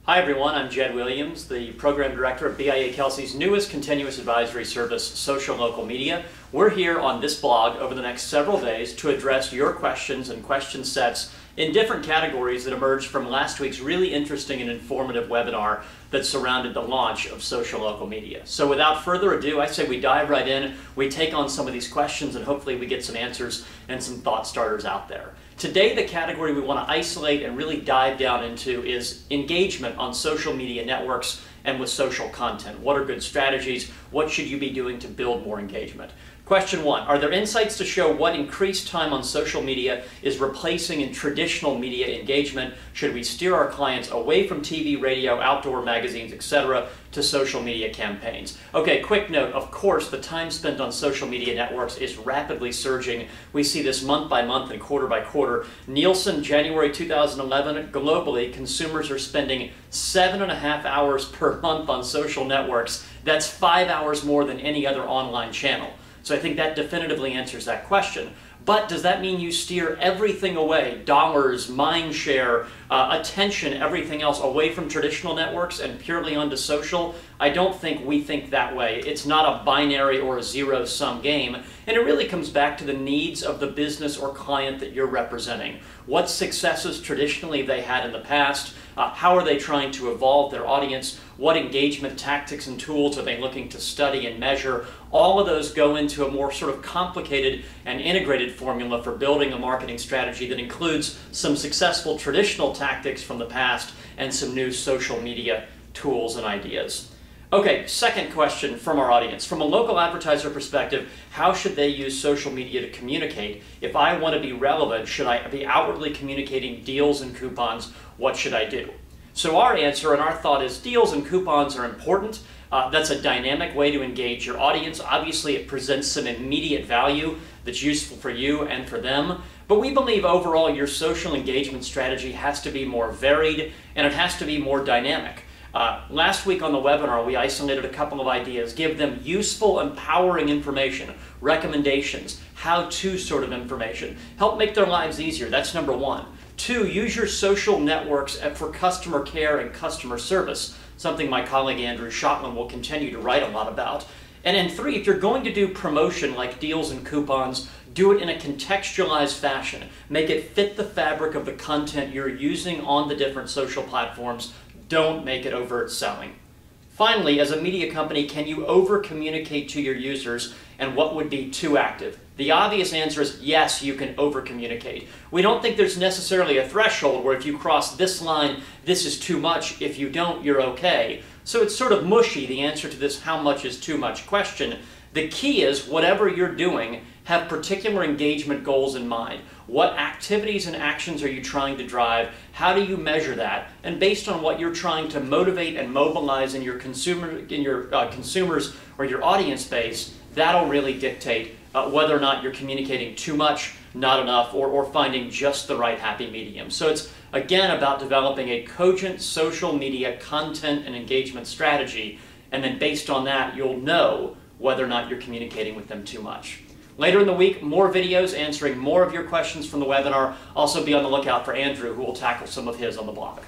Hi everyone, I'm Jed Williams, the Program Director of BIA Kelsey's newest continuous advisory service, Social Local Media. We're here on this blog over the next several days to address your questions and question sets in different categories that emerged from last week's really interesting and informative webinar that surrounded the launch of Social Local Media. So without further ado, I say we dive right in, we take on some of these questions, and hopefully we get some answers and some thought starters out there. Today, the category we want to isolate and really dive down into is engagement on social media networks and with social content. What are good strategies? What should you be doing to build more engagement? Question 1, are there insights to show what increased time on social media is replacing in traditional media engagement? Should we steer our clients away from TV, radio, outdoor magazines, etc. to social media campaigns? Okay, quick note, of course, the time spent on social media networks is rapidly surging. We see this month by month and quarter by quarter. Nielsen, January 2011, globally, consumers are spending 7.5 hours per month on social networks. That's 5 hours more than any other online channel. So I think that definitively answers that question. But does that mean you steer everything away, dollars, mind share, attention, everything else away from traditional networks and purely onto social? I don't think we think that way. It's not a binary or a zero-sum game, and it really comes back to the needs of the business or client that you're representing. What successes traditionally they had in the past? How are they trying to evolve their audience? What engagement tactics and tools are they looking to study and measure? All of those go into a more sort of complicated and integrated formula for building a marketing strategy that includes some successful traditional tactics from the past and some new social media tools and ideas. Okay, second question from our audience. From a local advertiser perspective, how should they use social media to communicate? If I want to be relevant, should I be outwardly communicating deals and coupons? What should I do? So our answer and our thought is deals and coupons are important. That's a dynamic way to engage your audience. Obviously, it presents some immediate value that's useful for you and for them. But we believe overall your social engagement strategy has to be more varied and it has to be more dynamic. Last week on the webinar, we isolated a couple of ideas. Give them useful, empowering information, recommendations, how-to sort of information. Help make their lives easier. That's number 1. 2, use your social networks for customer care and customer service, something my colleague Andrew Schottland will continue to write a lot about. And then 3, if you're going to do promotion like deals and coupons, do it in a contextualized fashion. Make it fit the fabric of the content you're using on the different social platforms. Don't make it overt selling. Finally, as a media company, can you over-communicate to your users, and what would be too active? The obvious answer is yes, you can over-communicate. We don't think there's necessarily a threshold where if you cross this line, this is too much. If you don't, you're okay. So it's sort of mushy, the answer to this how much is too much question. The key is whatever you're doing, have particular engagement goals in mind. What activities and actions are you trying to drive? How do you measure that? And based on what you're trying to motivate and mobilize in your consumers or your audience base, that'll really dictate whether or not you're communicating too much, not enough, or finding just the right happy medium. So it's again about developing a cogent social media content and engagement strategy, and then based on that, you'll know whether or not you're communicating with them too much. Later in the week, more videos answering more of your questions from the webinar. Also be on the lookout for Andrew, who will tackle some of his on the blog.